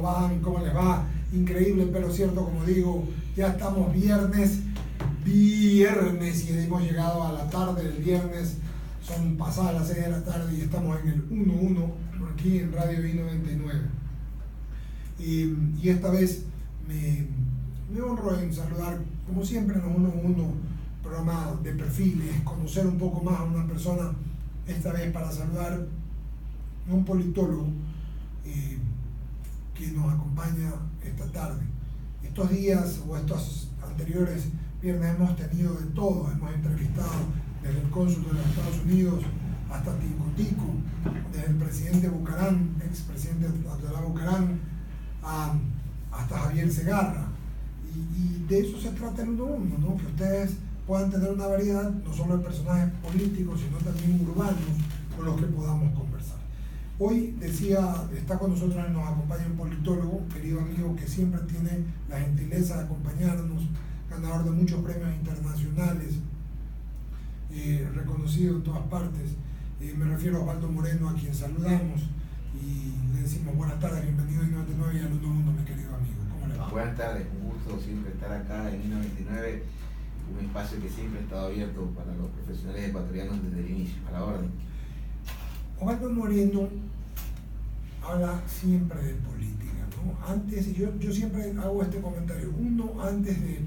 van? ¿Cómo les va? Increíble, pero cierto, como digo, ya estamos viernes y hemos llegado a la tarde del viernes, son pasadas las 6 de la tarde y estamos en el 1-1 aquí en Radio I99. Y esta vez me honro en saludar, como siempre en los 1-1, programa de perfiles, conocer un poco más a una persona, esta vez para saludar a un politólogo que nos acompaña esta tarde. Estos días o estos anteriores viernes hemos tenido de todo, hemos entrevistado desde el cónsul de los Estados Unidos hasta Tico Tico, desde el presidente Bucarán, expresidente Abdalá Bucarán, hasta Javier Segarra. Y de eso se trata el 1-1, ¿no? Que ustedes puedan tener una variedad, no solo de personajes políticos, sino también urbanos, con los que podamos conversar. Hoy, decía, está con nosotros, nos acompaña un politólogo, querido amigo, que siempre tiene la gentileza de acompañarnos, ganador de muchos premios internacionales, reconocido en todas partes. Me refiero a Osvaldo Moreno, a quien saludamos y le decimos buenas tardes, bienvenido a I99 y al 1-1, mi querido amigo. ¿Cómo le va? Buenas tardes, un gusto siempre estar acá en I99, un espacio que siempre ha estado abierto para los profesionales ecuatorianos desde el inicio, a la orden. Osvaldo Moreno habla siempre de política, ¿no? Antes, yo siempre hago este comentario, antes de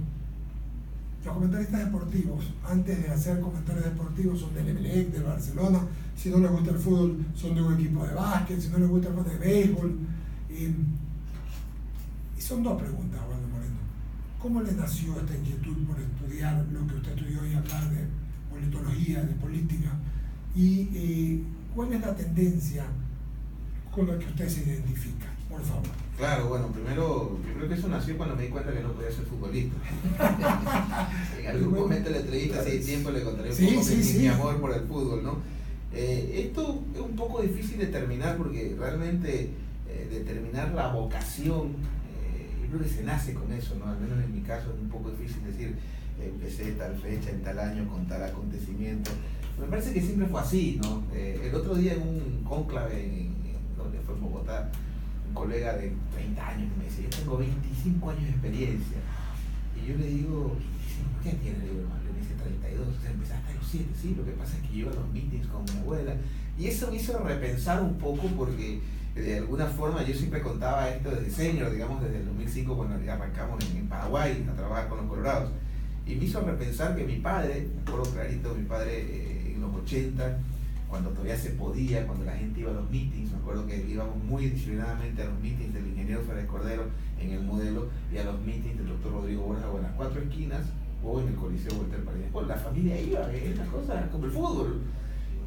los comentaristas deportivos, antes de hacer comentarios deportivos, son del Emelec, del Barcelona. Si no les gusta el fútbol, son de un equipo de básquet. Si no les gusta el fútbol, de béisbol. Y son dos preguntas, Osvaldo Moreno. ¿Cómo le nació esta inquietud por estudiar lo que usted estudió y hablar de politología, de política? Y ¿cuál es la tendencia con la que usted se identifica? Por favor. Claro, bueno, primero, yo creo que eso nació cuando me di cuenta que no podía ser futbolista. En algún momento de la entrevista, hace tiempo, le contaré un poco mi amor por el fútbol, ¿no? Esto es un poco difícil de determinar porque realmente determinar la vocación, yo creo que se nace con eso, ¿no? Al menos en mi caso es un poco difícil decir, empecé tal fecha, en tal año, con tal acontecimiento. Me parece que siempre fue así, ¿no? El otro día en un cónclave donde fue en Bogotá, un colega de 30 años me decía, yo tengo 25 años de experiencia. Y yo le digo, ¿qué tiene? Le digo, hermano, le dice 32, o sea, empezaste a los 7, sí, lo que pasa es que yo iba a los meetings con mi abuela. Y eso me hizo repensar un poco porque de alguna forma yo siempre contaba esto desde senior, digamos desde el 2005 cuando arrancamos en Paraguay a trabajar con los colorados. Y me hizo repensar que mi padre, me acuerdo clarito, mi padre en los 80, cuando todavía se podía, cuando la gente iba a los meetings, me acuerdo que íbamos muy disciplinadamente a los meetings del ingeniero Férez Cordero en el modelo y a los meetings del doctor Rodrigo Borja o en las 4 esquinas o en el Coliseo Walter Paredes. Pues la familia iba, es una cosa como el fútbol.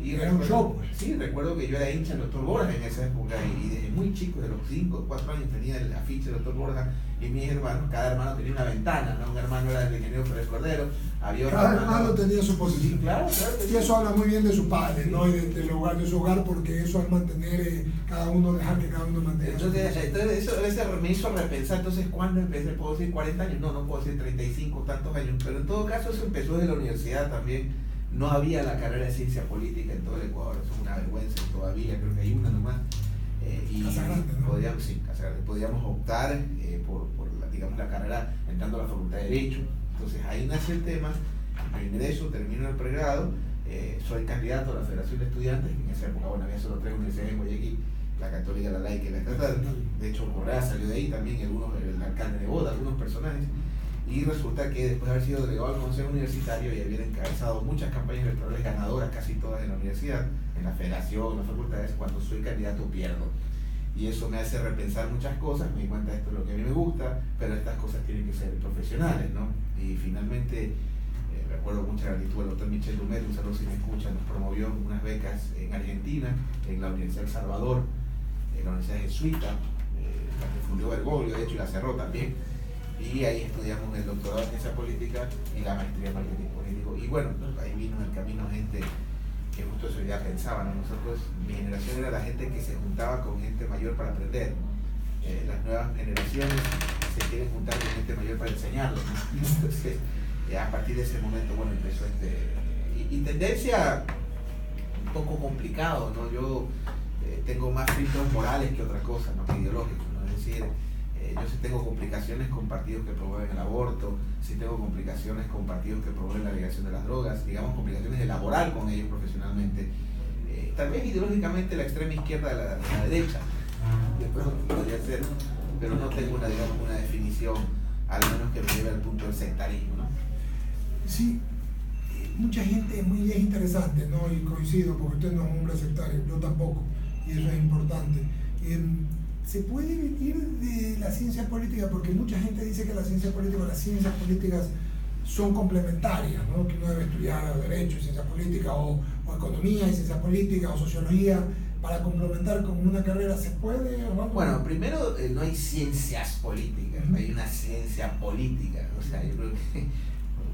Y era un show, pues. Sí, recuerdo que yo era hincha del doctor Borja en esa época y desde muy chico, de los 5 o 4 años, tenía el afiche del doctor Borja y mis hermanos, cada hermano tenía una ventana, ¿no? Un hermano era del ingeniero Férez Cordero, había otro cada hermano tenía su posición. Sí, claro. Y eso habla muy bien de su padre, ¿no? Y del hogar, de su hogar, porque eso es mantener, cada uno, dejar que cada uno mantenga. Entonces eso a veces me hizo repensar, entonces, ¿cuándo empecé? ¿Puedo decir 40 años? No puedo decir 35, tantos años, pero en todo caso eso empezó desde la universidad también. No había la carrera de ciencia política en todo el Ecuador, eso es una vergüenza todavía, creo que hay una nomás. Y Casa Grande, ¿no? podíamos optar por digamos, la carrera entrando a la Facultad de Derecho. Entonces ahí nace el tema, me ingreso, termino el pregrado, soy candidato a la Federación de Estudiantes, en esa época bueno, había solo 3 universidades en Guayaquil, la Católica, la Laica y la Estatal. De hecho Correa salió de ahí también, el alcalde de Boda, algunos personajes. Y resulta que después de haber sido delegado al Consejo Universitario y haber encabezado muchas campañas electorales ganadoras, casi todas en la universidad, en la federación, en las facultades, cuando soy candidato pierdo. Y eso me hace repensar muchas cosas, me di cuenta de esto es lo que a mí me gusta, pero estas cosas tienen que ser profesionales, ¿no? Y finalmente, recuerdo mucha gratitud al doctor Michel Lumet, un saludo si me escucha, nos promovió unas becas en Argentina, en la Universidad del Salvador, en la Universidad Jesuita, la que fundó Bergoglio, de hecho, y la cerró también. Y ahí estudiamos el doctorado en ciencia política y la maestría en marketing político. Y bueno, ahí vino en el camino gente que justo eso ya pensaban, ¿no? Nosotros, mi generación era la gente que se juntaba con gente mayor para aprender. Las nuevas generaciones se quieren juntar con gente mayor para enseñarlos, ¿no? Entonces, a partir de ese momento, bueno, empezó y tendencia un poco complicado, ¿no? Yo tengo más filtros morales que otra cosa, ¿no? Que ideológicos, ¿no? Es decir, tengo complicaciones con partidos que promueven el aborto, si tengo complicaciones con partidos que promueven la legalización de las drogas, digamos complicaciones de laborar con ellos profesionalmente. Tal vez ideológicamente la extrema izquierda de la derecha, de pronto podría ser, pero no tengo una definición, al menos que me lleve al punto del sectarismo, ¿no? Sí, mucha gente es interesante, ¿no? Y coincido, porque usted no es un hombre sectario, yo tampoco, y eso es importante. ¿Se puede vivir de la ciencia política? Porque mucha gente dice que la ciencia política o las ciencias políticas son complementarias, ¿no? Que uno debe estudiar derecho y ciencia política, o economía y ciencia política, o sociología, para complementar con una carrera. ¿Se puede? Bueno, primero no hay ciencias políticas, hay una ciencia política. O sea, yo creo que,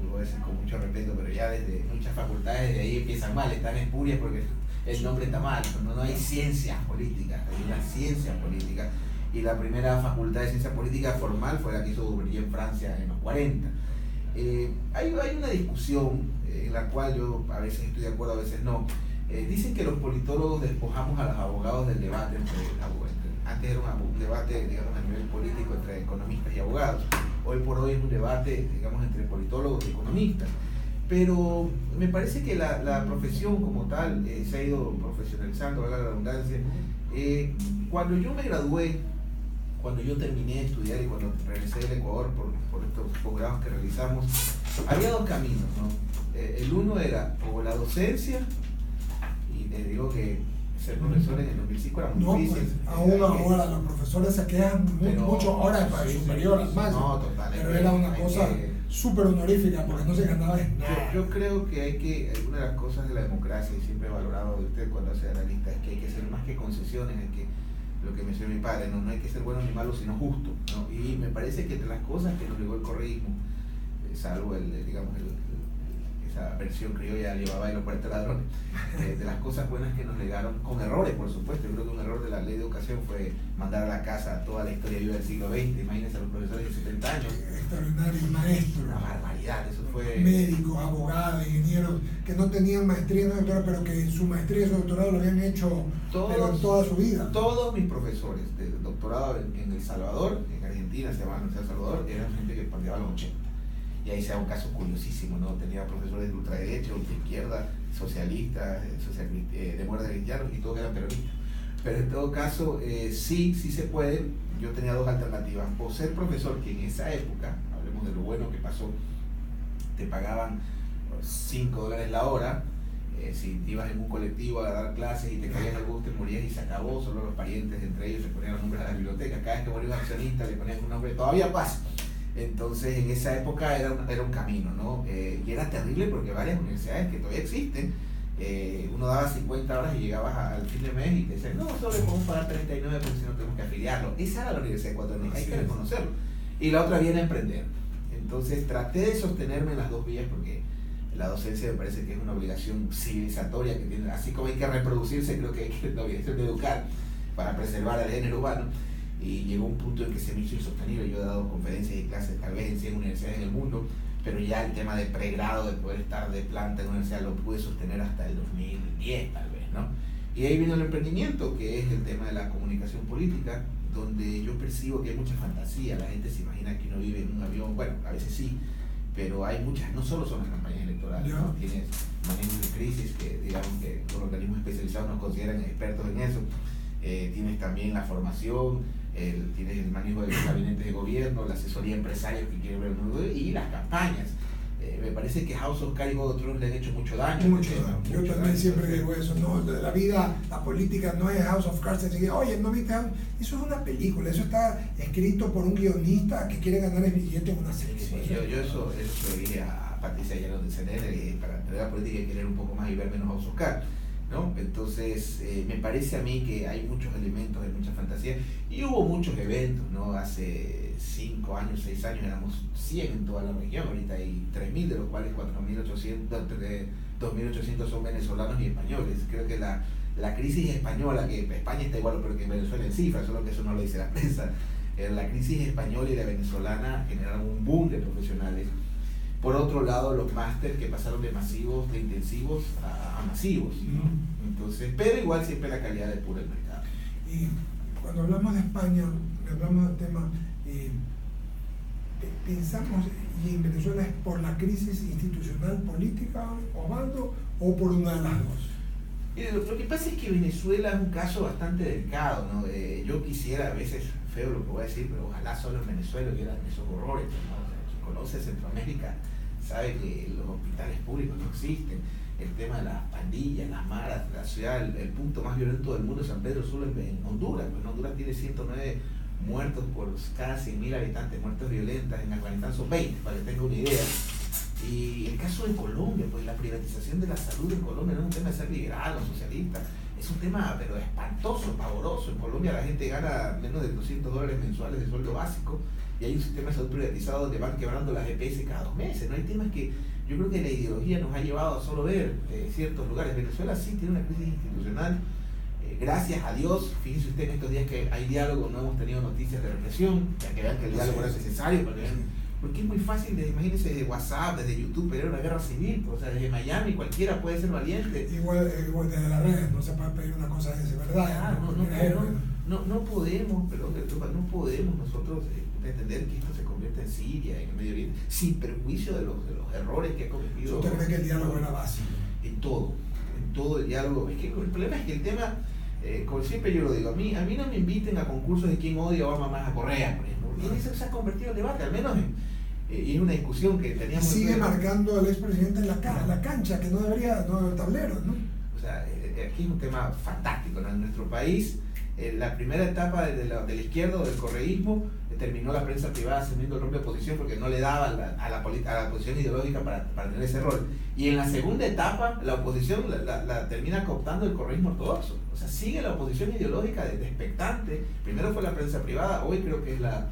lo voy a decir con mucho respeto, pero ya desde muchas facultades de ahí empiezan mal, están espurias porque el nombre está mal. No hay ciencias políticas, hay una ciencia política. Y la primera facultad de ciencia política formal fue la que hizo Duverger en Francia en los 40. Hay una discusión en la cual yo a veces estoy de acuerdo, a veces no. Dicen que los politólogos despojamos a los abogados del debate antes era un debate, digamos, a nivel político entre economistas y abogados. Hoy por hoy es un debate, digamos, entre politólogos y economistas. Pero me parece que la profesión como tal se ha ido profesionalizando, valga la redundancia. Cuando yo me gradué, cuando yo terminé de estudiar y cuando regresé del Ecuador por estos posgrados que realizamos, había dos caminos, ¿no? El uno era o la docencia, y te digo que ser profesor en el 2005 era muy difícil. Pues, aún ahora los profesores se quedan mucho horas para superiores más. No, total. Pero era una cosa súper honorífica porque no se ganaba nada. Yo creo que una de las cosas de la democracia, y siempre he valorado de usted cuando hace analista, es que hay que ser más que concesiones, es que lo que me enseñó mi padre, no hay que ser bueno ni malo, sino justo, ¿no? Y me parece que entre las cosas que nos legó el correísmo, salvo esa versión criolla de Alibaba y los 40 ladrones, de las cosas buenas que nos legaron, con errores por supuesto. Yo creo que un error de la ley de educación fue mandar a la casa toda la historia viva del siglo XX. Imagínense a los profesores de 70 años. Extraordinario, maestro. Una barbaridad, eso fue. Médicos, abogados, ingenieros, que no tenían maestría ni doctorado, pero que su maestría y su doctorado lo habían hecho toda su vida. Todos mis profesores de doctorado en El Salvador, en Argentina, se llamaban El Salvador, eran gente que participaba los 80. Y ahí se da un caso curiosísimo, ¿no? Tenía profesores de ultraderecha, ultraizquierda, socialistas, de muerte de cristianos, y todos eran peronistas. Pero en todo caso, sí se puede. Yo tenía dos alternativas: o ser profesor, que en esa época, hablemos de lo bueno que pasó, te pagaban $5 la hora. Si ibas en un colectivo a dar clases y te caías al bus, te morías y se acabó. Solo los parientes entre ellos se ponían los nombres a la biblioteca. Cada vez que moría un accionista le ponían un nombre. Todavía pasa. Entonces en esa época era un camino, ¿no? Y era terrible porque varias universidades que todavía existen, uno daba 50 horas y llegabas al fin de mes y te decían, no, solo le podemos pagar 39 porque si no tenemos que afiliarlo. Esa era la Universidad Ecuatoriana, hay que reconocerlo. Y la otra viene a emprender. Entonces traté de sostenerme en las dos vías porque la docencia me parece que es una obligación civilizatoria que tiene, así como hay que reproducirse, creo que hay que la obligación de educar para preservar al género humano. Y llegó un punto en que se me hizo insostenible. Yo he dado conferencias y clases tal vez en 100 universidades en el mundo, pero ya el tema de pregrado, de poder estar de planta en una universidad, lo pude sostener hasta el 2010 tal vez, ¿no? Y ahí vino el emprendimiento, que es el tema de la comunicación política, donde yo percibo que hay mucha fantasía. La gente se imagina que uno vive en un avión, bueno, a veces sí, pero hay muchas, no solo son las campañas electorales, ¿no? Tienes manejo de crisis, que digamos que los organismos especializados nos consideran expertos en eso. Tienes también la formación, tienes el manejo de los gabinetes de gobierno, la asesoría a empresarios que quieren ver el mundo y las campañas. Me parece que House of Cards y otros le han hecho mucho daño. Mucho daño. Yo también siempre digo eso, ¿no? De la vida, la política no es House of Cards. Oye, ¿no viste? Eso es una película, eso está escrito por un guionista que quiere ganar el billete en una serie. Sí, yo eso le dije a Patricia Llanos de CNN, para entender la política hay que leer un poco más y ver menos House of Cards, ¿no? Entonces me parece a mí que hay muchos elementos de mucha fantasía y hubo muchos eventos, ¿no? Hace 5 años, 6 años éramos 100 en toda la región, ahorita hay 3.000, de los cuales 2.800 son venezolanos y españoles. Creo que la crisis española, que España está igual pero que en Venezuela en cifras, solo que eso no lo dice la prensa, la crisis española y la venezolana generaron un boom de profesionales. Por otro lado, los másteres que pasaron de masivos, de intensivos a masivos, ¿no? Entonces, pero igual siempre la calidad depura el mercado. Y cuando hablamos de España, hablamos del tema, pensamos, y en Venezuela es por la crisis institucional política, Osvaldo, o por una de las dos. Lo que pasa es que Venezuela es un caso bastante delicado, ¿no? Yo quisiera, a veces, feo lo que voy a decir, pero ojalá solo en Venezuela hubieran esos horrores, ¿no? O sea, quien conoce Centroamérica sabe que los hospitales públicos no existen, el tema de las pandillas, las maras, la ciudad, el punto más violento del mundo, San Pedro Sula, en Honduras. Pues Honduras tiene 109 muertos por cada 100.000 habitantes, muertes violentas. En Afganistán son 20, para que tenga una idea. Y el caso de Colombia, pues la privatización de la salud en Colombia no es un tema de ser liberal o socialista, es un tema pero espantoso, pavoroso. En Colombia la gente gana menos de $200 mensuales de sueldo básico y hay un sistema de salud privatizado donde van quebrando las EPS cada 2 meses. No hay temas que yo creo que la ideología nos ha llevado a solo ver ciertos lugares. Venezuela sí tiene una crisis institucional. Gracias a Dios, fíjense usted en estos días que hay diálogo, no hemos tenido noticias de represión, para que vean que el diálogo era necesario, porque es muy fácil, imagínense, desde WhatsApp, desde YouTube, pelear una guerra civil, o sea, desde Miami cualquiera puede ser valiente. Igual desde las redes no se puede pedir una cosa de esa, ¿verdad? No podemos, perdón, no podemos nosotros pretender que esto se convierta en Siria, en el Medio Oriente, sin perjuicio de los errores que ha cometido. ¿Usted cree que el diálogo era básico? En todo el diálogo. Es que el problema es que el tema, como siempre yo lo digo, a mí no me inviten a concursos de quién odia o ama más a Correa, por ejemplo, porque en eso se ha convertido el debate, al menos y es una discusión que teníamos. Sigue marcando al expresidente en la cancha, que no debería, no el tablero, ¿no? O sea, aquí es un tema fantástico, ¿no? En nuestro país, la primera etapa de la izquierda o del correísmo, terminó la prensa privada asumiendo el rol de oposición porque no le daba a la oposición ideológica para tener ese rol. Y en la segunda etapa, la oposición la termina cooptando el correísmo ortodoxo. O sea, sigue la oposición ideológica de expectante. Primero fue la prensa privada, hoy creo que es la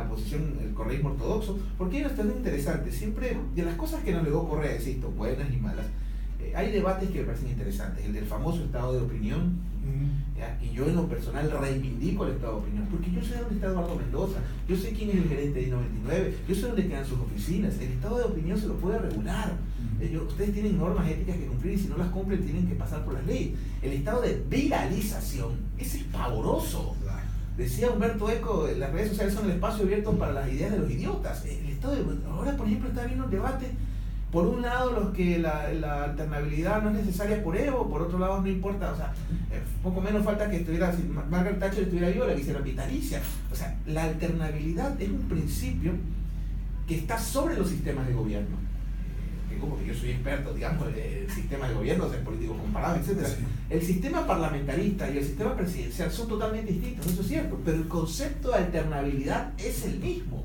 oposición, el correísmo ortodoxo. Porque hay una situación interesante. Siempre, de las cosas que nos legó Correa, insisto, buenas y malas, hay debates que me parecen interesantes. El del famoso estado de opinión, ¿ya? Y yo en lo personal reivindico el estado de opinión, porque yo sé dónde está Eduardo Mendoza, yo sé quién es el gerente de I-99, yo sé dónde quedan sus oficinas. El estado de opinión se lo puede regular. Ustedes tienen normas éticas que cumplir y si no las cumplen tienen que pasar por las leyes. El estado de viralización, ese es pavoroso. Decía Humberto Eco, las redes sociales son el espacio abierto para las ideas de los idiotas. El estado ahora, por ejemplo, está habiendo un debate. Por un lado, los que la alternabilidad no es necesaria por Evo, por otro lado no importa, o sea, poco menos falta que estuviera, si Margaret Thatcher estuviera viva, la quisiera vitalicia. O sea, la alternabilidad es un principio que está sobre los sistemas de gobierno. Que como que yo soy experto, digamos, en sistemas de gobierno, en políticos comparados, etc. Sí. El sistema parlamentarista y el sistema presidencial son totalmente distintos, eso es cierto, pero el concepto de alternabilidad es el mismo.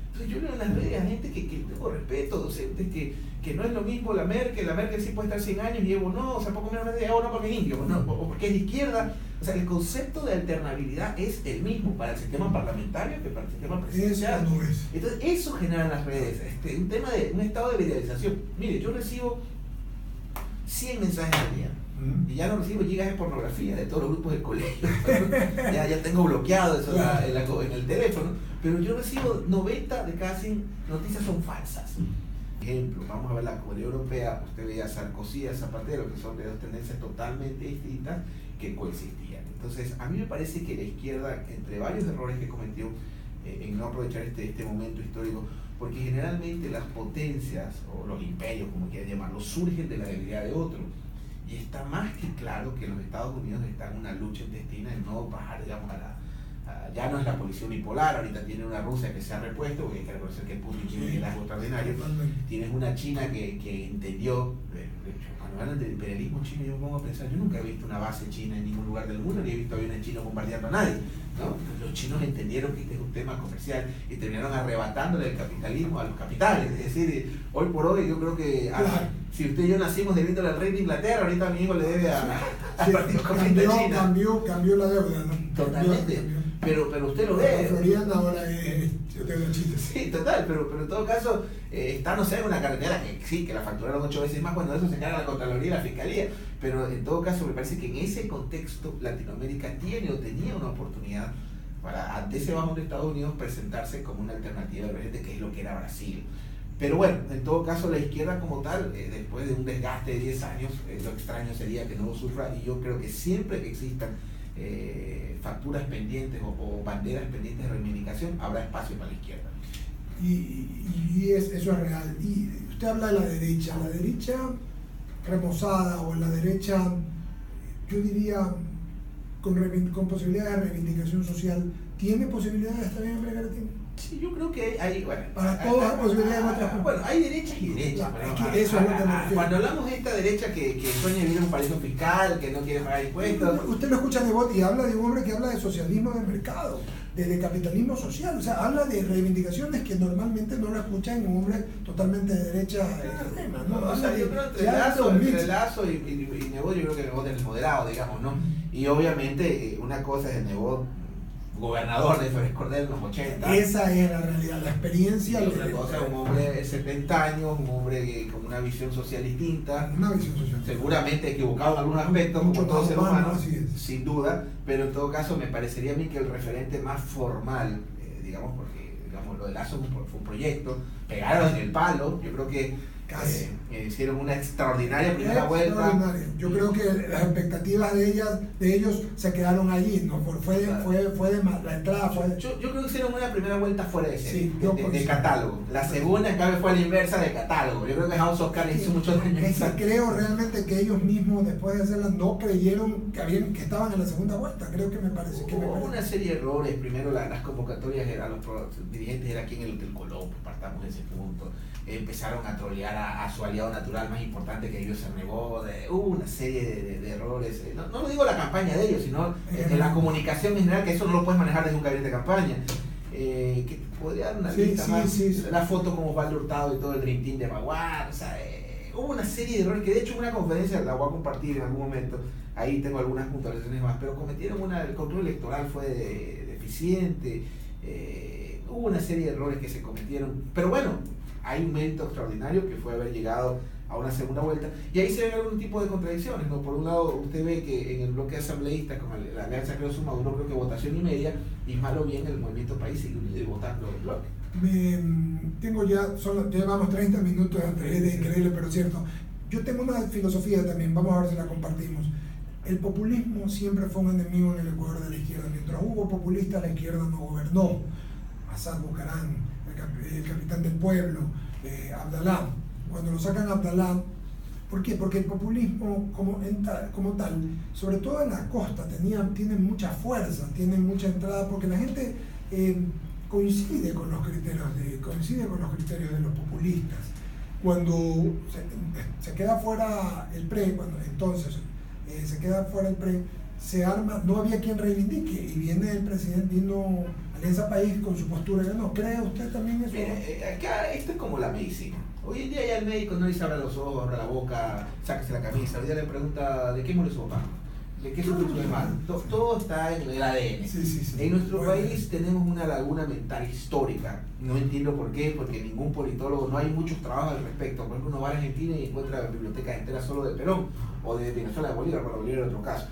Entonces yo leo en las redes a gente que tengo respeto, docentes que no es lo mismo la Merkel sí puede estar 100 años y Evo no, o sea, poco menos de Evo no porque es indio, no, o porque es de izquierda. O sea, el concepto de alternabilidad es el mismo para el sistema parlamentario que para el sistema presidencial. Entonces eso genera en las redes un tema de un estado de viralización. Mire, yo recibo 100 mensajes al día. Y ya no recibo gigas de pornografía de todos los grupos del colegio. ya tengo bloqueado eso en el teléfono, pero yo recibo 90 de cada 100 noticias son falsas. Ejemplo, vamos a ver la comunidad europea, usted veía a Sarkozy y a Zapatero, que son de dos tendencias totalmente distintas que coexistían. Entonces, a mí me parece que la izquierda, entre varios errores que cometió en no aprovechar este momento histórico, porque generalmente las potencias, o los imperios, como quieran llamarlo, surgen de la debilidad de otro. Y está más que claro que los Estados Unidos están en una lucha intestina en no bajar, digamos, ya no es la posición bipolar, ahorita tiene una Rusia que se ha repuesto, porque hay que reconocer que Putin tiene un liderazgo extraordinario. Tienes una China que entendió, cuando hablan del imperialismo chino, yo me pongo a pensar, yo nunca he visto una base china en ningún lugar del mundo, ni he visto aviones chinos bombardeando a nadie, ¿no? Los chinos entendieron que este es un tema comercial y terminaron arrebatándole el capitalismo a los capitales. Es decir, hoy por hoy yo creo que si usted y yo nacimos debiéndole al rey de Inglaterra, ahorita mi hijo le debe al Partido Comunista de China. Cambió la deuda, ¿no? Totalmente. Pero usted lo ve. Floriana ahora es deuda chiste. Sí, total, pero en todo caso está, no sé, en una carretera que sí, que la facturaron 8 veces más, bueno, de eso se encarga la Contraloría y la Fiscalía, pero en todo caso me parece que en ese contexto Latinoamérica tiene o tenía una oportunidad para, ante ese bajón de Estados Unidos, presentarse como una alternativa emergente, que es lo que era Brasil. Pero bueno, en todo caso la izquierda como tal, después de un desgaste de 10 años, lo extraño sería que no lo sufra, y yo creo que siempre que existan facturas pendientes o banderas pendientes de reivindicación, habrá espacio para la izquierda. Eso es real. Y usted habla de la derecha remozada o la derecha, yo diría, con posibilidades de reivindicación social, ¿tiene posibilidades también, María Caratín? Sí, yo creo que hay, bueno, para todas las posibilidades de otras. Bueno, hay derechas y derechas. Eso es lo que me refiero. Cuando hablamos de esta derecha que sueña vivir en un paraíso fiscal, que no quiere pagar impuestos. Usted lo escucha de Nebot y habla de un hombre que habla de socialismo de mercado, de capitalismo social, o sea, habla de reivindicaciones que normalmente no lo escuchan en un hombre totalmente de derecha extrema, ¿no? O sea, yo creo entre Lazo y Nebot, yo creo que Nebot es el moderado, digamos, ¿no? Y obviamente una cosa es el Nebot, gobernador de Flores Cordero en los 80. Esa es la realidad, la experiencia. Y otra cosa, un hombre de 70 años, un hombre con una visión social distinta. Una visión social. Seguramente equivocado en algunos aspectos, como todo ser humano, sin duda, pero en todo caso me parecería a mí que el referente más formal, digamos, porque digamos, lo de Lazo fue un proyecto, pegaron en el palo, yo creo que hicieron una extraordinaria primera vuelta. Yo creo que las expectativas de ellos se quedaron allí, ¿no? Fue de la entrada fue. Yo creo que hicieron una primera vuelta fuera de serie, sí, de catálogo. La segunda, en cambio, fue a la inversa de catálogo. Yo creo que House of Cards hizo mucho daño. Creo realmente que ellos mismos, después de hacerla, no creyeron que estaban en la segunda vuelta. Creo que me parece. Hubo una serie de errores. Primero, las convocatorias a los dirigentes era aquí en el Hotel Colón, partamos de ese punto. Empezaron a trolear a su aliado natural más importante que ellos, Nebot. Hubo una serie de errores. No lo digo la campaña de ellos, sino en la comunicación en general, que eso no lo puedes manejar desde un gabinete de campaña. Que podría dar una lista más. Sí. La foto con Osvaldo Hurtado y todo el Dream Team de Baguar. O sea, hubo una serie de errores que de hecho en una conferencia la voy a compartir en algún momento. Ahí tengo algunas puntualizaciones más, pero cometieron el control electoral fue deficiente. Hubo una serie de errores que se cometieron, pero bueno, hay un mérito extraordinario que fue haber llegado a una segunda vuelta, y ahí se ven algún tipo de contradicciones, ¿no? Por un lado, usted ve que en el bloque asambleísta, con la alianza Creo Suma, Maduro, creo que votación y media, y malo bien el Movimiento País sigue unido y votando el bloque. Llevamos 30 minutos de increíble, pero cierto. Yo tengo una filosofía también, vamos a ver si la compartimos. El populismo siempre fue un enemigo en el Ecuador de la izquierda. Mientras hubo populistas, la izquierda no gobernó. Assad Bucarán, el capitán del pueblo, Abdalá. Cuando lo sacan a Abdalá, ¿por qué? Porque el populismo como tal, sobre todo en la costa, tiene mucha fuerza, tiene mucha entrada, porque la gente coincide con los criterios de los populistas. Cuando se queda fuera el PRE, se queda fuera el PRE, se arma, no había quien reivindique, y viene el presidente, vino Alianza País con su postura. ¿No cree usted también eso? Mire, acá esto es como la medicina. Hoy en día ya el médico no dice abra los ojos, abra la boca, sáquese la camisa. Hoy día le pregunta ¿de qué murió su papá? ¿De qué sufrió su hermano? Todo está en el ADN. Sí. En nuestro país tenemos una laguna mental histórica. No entiendo por qué, porque ningún politólogo, no hay muchos trabajos al respecto. Por ejemplo, uno va a Argentina y encuentra bibliotecas enteras solo de Perón, o de Venezuela de Bolívar, para Bolívar en otro caso.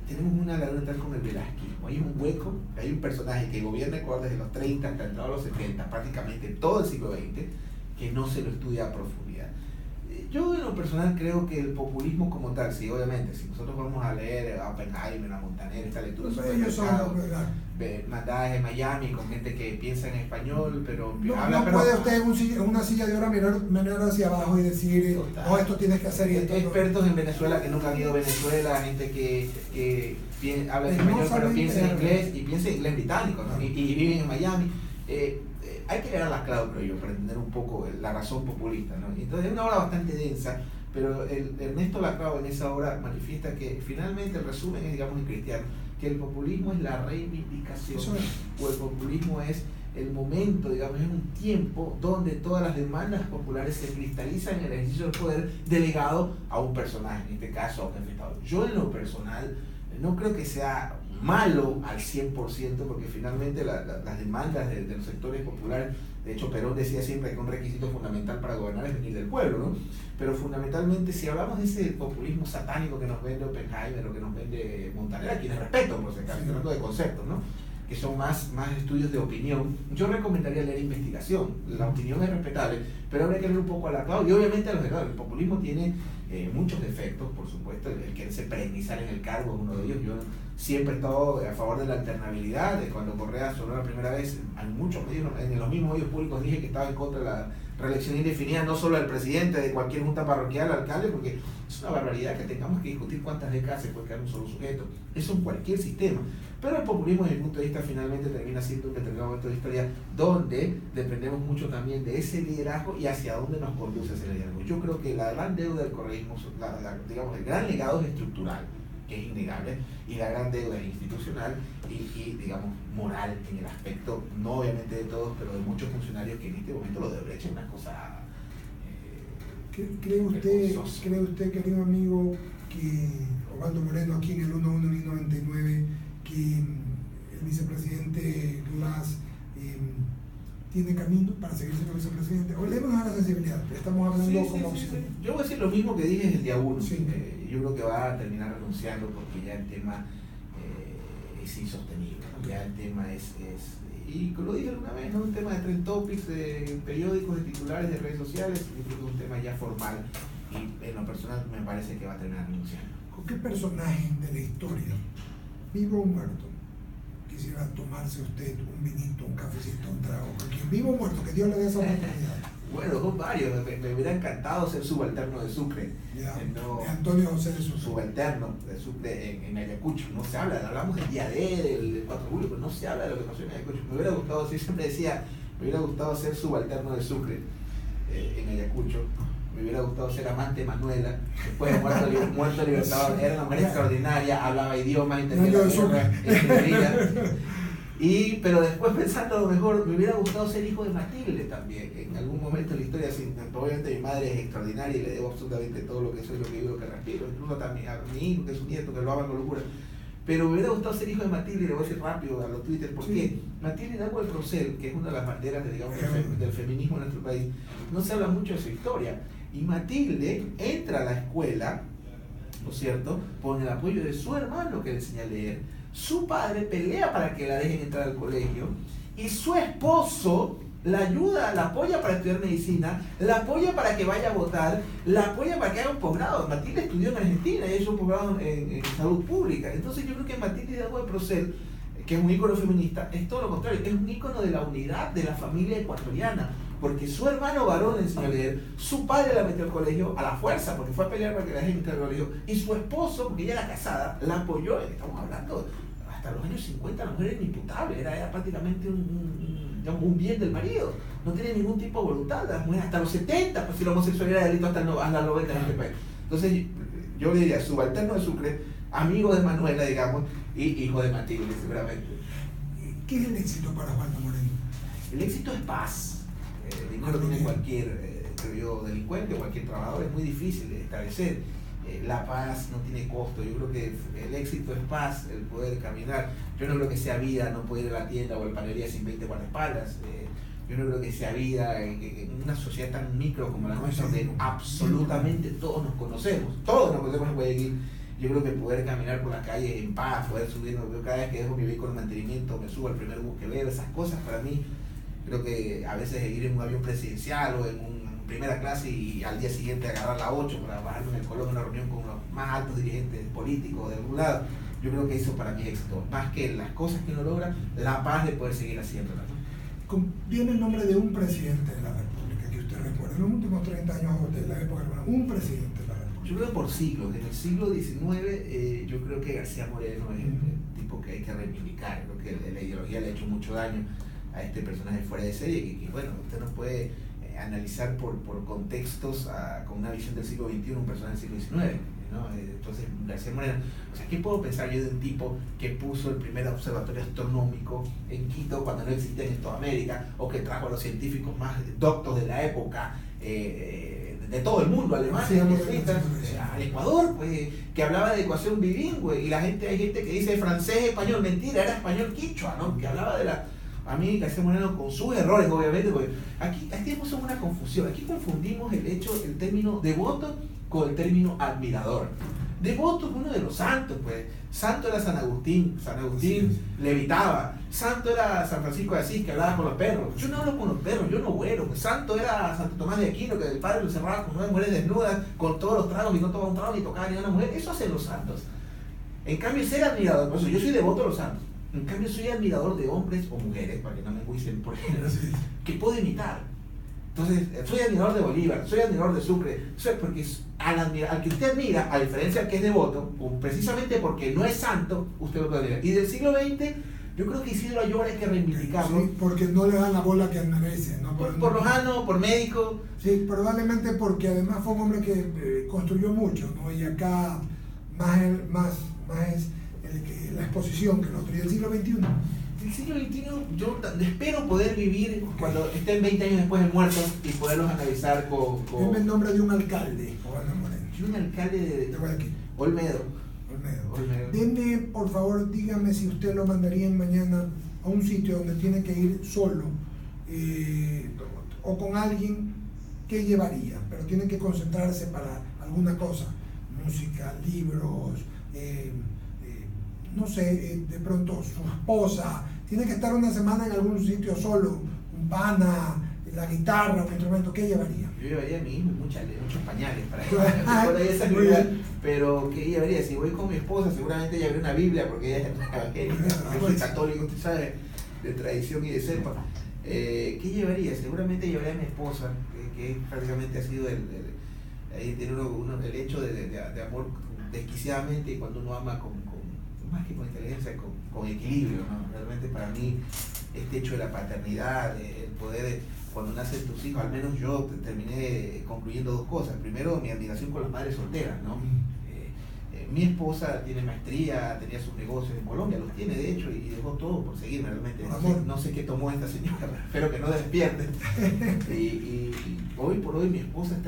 Tenemos una laguna mental con el velasquismo. Hay un hueco, hay un personaje que gobierna Ecuador desde los 30 hasta entrado a los 70, prácticamente todo el siglo XX, que no se lo estudia a profundidad. Yo en lo personal creo que el populismo como tal, sí, obviamente, si nosotros vamos a leer a Oppenheimer, a Montaner, esta lectura sobre el mercado, mandadas de Miami con gente que piensa en español, pero no puede usted en una silla de oro mirar hacia abajo y decir, no, esto tienes que hacer y esto expertos no. En Venezuela que nunca han ido a Venezuela, gente que habla español pero piensa en inglés y piensa en inglés británico, ¿no? y viven en Miami. Hay que leer las claves, creo yo, para entender un poco la razón populista, ¿no? Entonces es una obra bastante densa, pero Ernesto Lacrau en esa obra manifiesta que finalmente el resumen es, digamos, en cristiano, que el populismo es la reivindicación, o el populismo es el momento, digamos, es un tiempo donde todas las demandas populares se cristalizan en el ejercicio del poder delegado a un personaje, en este caso a un jefe de Estado. Yo en lo personal no creo que sea malo al 100%, porque finalmente las demandas de los sectores populares, de hecho Perón decía siempre que un requisito fundamental para gobernar es venir del pueblo, ¿no? Pero fundamentalmente, si hablamos de ese populismo satánico que nos vende Oppenheimer o que nos vende Montaner, a quienes respeto, por si acaso, hablando de conceptos, ¿no? Que son más estudios de opinión, yo recomendaría leer investigación. La opinión es respetable, pero habría que leer un poco a la clave y obviamente a los legados. El populismo tiene muchos defectos, por supuesto, el quererse perennizar en el cargo es uno de ellos. Yo siempre he estado a favor de la alternabilidad. De cuando Correa sonó la primera vez, en muchos medios, en los mismos medios públicos dije que estaba en contra de la reelección indefinida, no solo del presidente, de cualquier junta parroquial, alcalde, porque es una barbaridad que tengamos que discutir cuántas décadas se puede quedar un solo sujeto. Eso en cualquier sistema. Pero el populismo, desde mi punto de vista, finalmente termina siendo un determinado momento de historia donde dependemos mucho también de ese liderazgo y hacia dónde nos conduce ese liderazgo. Yo creo que la gran deuda del correísmo, digamos, el gran legado es estructural, que es innegable, y la gran deuda es institucional y digamos, moral, en el aspecto, no obviamente de todos, pero de muchos funcionarios que en este momento lo de Brecht es una cosa... ¿Cree usted, querido amigo, que Osvaldo Moreno, aquí en el 11-99, que el vicepresidente Glass tiene camino para seguir siendo vicepresidente? Olvidemos a la sensibilidad, estamos hablando como opción. Sí. Yo voy a decir lo mismo que dije desde el día 1. Sí. Yo creo que va a terminar renunciando porque ya el tema es insostenible, ¿no? Ya el tema es y lo dije alguna vez, no es un tema de trend topics, de periódicos, de titulares, de redes sociales. Yo creo que es un tema ya formal y en lo personal me parece que va a terminar renunciando. ¿Con qué personaje de la historia, vivo o muerto, quisiera tomarse usted un vinito, un cafecito, un trago? Vivo o muerto, que Dios le dé esa oportunidad. Bueno, son varios. Me hubiera encantado ser subalterno de Sucre. Ya, no, de Antonio José de Sucre. Subalterno de Sucre en Ayacucho. No se habla, hablamos del día D, del 4 de julio, pero no se habla de lo que pasó en Ayacucho. Me hubiera gustado, siempre decía, me hubiera gustado ser subalterno de Sucre en Ayacucho. Me hubiera gustado ser amante de Manuela, después de muerto Libertador. Era una mujer extraordinaria, hablaba idiomas, entendía pero después pensando a lo mejor, me hubiera gustado ser hijo de Matilde también, en algún momento de la historia. Obviamente mi madre es extraordinaria y le debo absolutamente todo lo que soy, lo que vivo, lo que respiro, incluso también a mi hijo, que es un nieto, que lo ama con locura. Pero me hubiera gustado ser hijo de Matilde, y le voy a decir rápido a los Twitter, ¿por qué? Matilde Hidalgo del Procel, que es una de las banderas del feminismo en nuestro país, no se habla mucho de su historia. Y Matilde entra a la escuela, ¿no es cierto?, con el apoyo de su hermano que le enseña a leer. Su padre pelea para que la dejen entrar al colegio y su esposo la ayuda, la apoya para estudiar medicina, la apoya para que vaya a votar, la apoya para que haga un posgrado. Matilde estudió en Argentina y hizo un posgrado en salud pública. Entonces yo creo que Matilde Hidalgo de Procel, que es un ícono feminista, es todo lo contrario, es un ícono de la unidad de la familia ecuatoriana, porque su hermano varón le enseñó a leer, su padre la metió al colegio a la fuerza, porque fue a pelear para que la dejen entrar al colegio, y su esposo, porque ella era casada, la apoyó. Estamos hablando hasta los años 50, la mujer era inimputable, era prácticamente un bien del marido, no tiene ningún tipo de voluntad. Las mujeres hasta los 70, pues si la homosexualidad era delito hasta los 90 en este país. Entonces yo le diría, subalterno de Sucre, amigo de Manuela, digamos, y hijo de Matilde, seguramente. ¿Qué es el éxito para Osvaldo Moreno? El éxito es paz. El dinero tiene cualquier delincuente o cualquier trabajador, es muy difícil de establecer. La paz no tiene costo. Yo creo que el éxito es paz, el poder caminar. Yo no creo que sea vida no poder ir a la tienda o a la panadería sin 20 guardaespaldas. Yo no creo que sea vida en una sociedad tan micro como la nuestra, donde absolutamente todos nos conocemos en Guayaquil. Yo creo que poder caminar por la calle en paz, poder subir, yo cada vez que dejo mi vehículo en mantenimiento, me subo al primer bus que veo, esas cosas para mí, creo que a veces ir en un avión presidencial o en primera clase y al día siguiente agarrar la 8 para bajarme en el Colón en una reunión con los más altos dirigentes políticos de algún lado, yo creo que eso para mí es éxito, más que las cosas que uno logra, la paz de poder seguir haciéndolas. Viene el nombre de un presidente de la República que usted recuerda, en los últimos 30 años de la época hermana, un presidente de la República. Yo creo que por siglos, en el siglo XIX, yo creo que García Moreno es el tipo que hay que reivindicar. Creo que la ideología le ha hecho mucho daño a este personaje fuera de serie, que bueno, usted no puede analizar por contextos con una visión del siglo XXI un personaje del siglo XIX, ¿no? Entonces García Moreno, o sea, ¿qué puedo pensar yo de un tipo que puso el primer observatorio astronómico en Quito cuando no existía en toda América, o que trajo a los científicos más doctos de la época de todo el mundo, Alemania, al Ecuador, pues, que hablaba de ecuación bilingüe, y hay gente que dice francés, español, mentira, era español quichua, ¿no? Que hablaba de la... A mí, García Moreno, con sus errores, obviamente, porque aquí tenemos una confusión. Aquí confundimos el término devoto con el término admirador. Devoto es uno de los santos, pues. Santo era San Agustín Sí. levitaba. Santo era San Francisco de Asís, que hablaba con los perros. Yo no hablo con los perros, yo no vuelo. Santo era Santo Tomás de Aquino, que el padre lo encerraba con 9 mujeres desnudas, con todos los tragos y no tomaba un trago ni tocaba ni a una mujer. Eso hacen los santos. En cambio, ser admirador, por eso yo soy devoto de los santos. En cambio, soy admirador de hombres o mujeres, para que no me enjuicien por género, que puedo imitar. Entonces, soy admirador de Bolívar, soy admirador de Sucre, porque al que usted admira, a diferencia del que es devoto, precisamente porque no es santo, usted lo puede admirar. Y del siglo XX, yo creo que Isidro Ayora hay que reivindicarlo. Sí, porque no le dan la bola que merece, ¿no? Por lojano, por médico. Sí, probablemente porque además fue un hombre que construyó mucho, ¿no? Y acá más es la exposición que nosotros. ¿Y el siglo XXI? El siglo XXI, yo espero poder vivir cuando estén 20 años después de muertos y poderlos analizar con... Deme el nombre de un alcalde, Juan Moreno. Y un alcalde de Guayaquil. Olmedo. Deme, por favor, dígame si usted lo mandarían mañana a un sitio donde tiene que ir solo o con alguien, ¿qué llevaría? Pero tiene que concentrarse para alguna cosa, música, libros, no sé, de pronto su esposa, tiene que estar una semana en algún sitio solo, un pana, la guitarra, un instrumento, ¿qué llevaría? Yo llevaría a mi hijo muchos pañales para esa actividad, pero ¿qué llevaría? Si voy con mi esposa, seguramente llevaría una Biblia, porque ella es evangélica, yo soy católico, usted sabe, de tradición y de cepa. ¿Qué llevaría? Seguramente llevaría a mi esposa, que prácticamente ha sido ahí tiene uno el hecho de amor desquiciadamente, y cuando uno ama más que con inteligencia, con equilibrio, ¿no? Realmente para mí este hecho de la paternidad, el poder, cuando nacen tus hijos, al menos yo terminé concluyendo dos cosas. Primero, mi admiración con las madres solteras, ¿no? Mi esposa tiene maestría, tenía sus negocios en Colombia, los tiene de hecho, y dejó todo por seguirme realmente. No sé qué tomó esta señora, pero espero que no despierte. Y hoy por hoy mi esposa está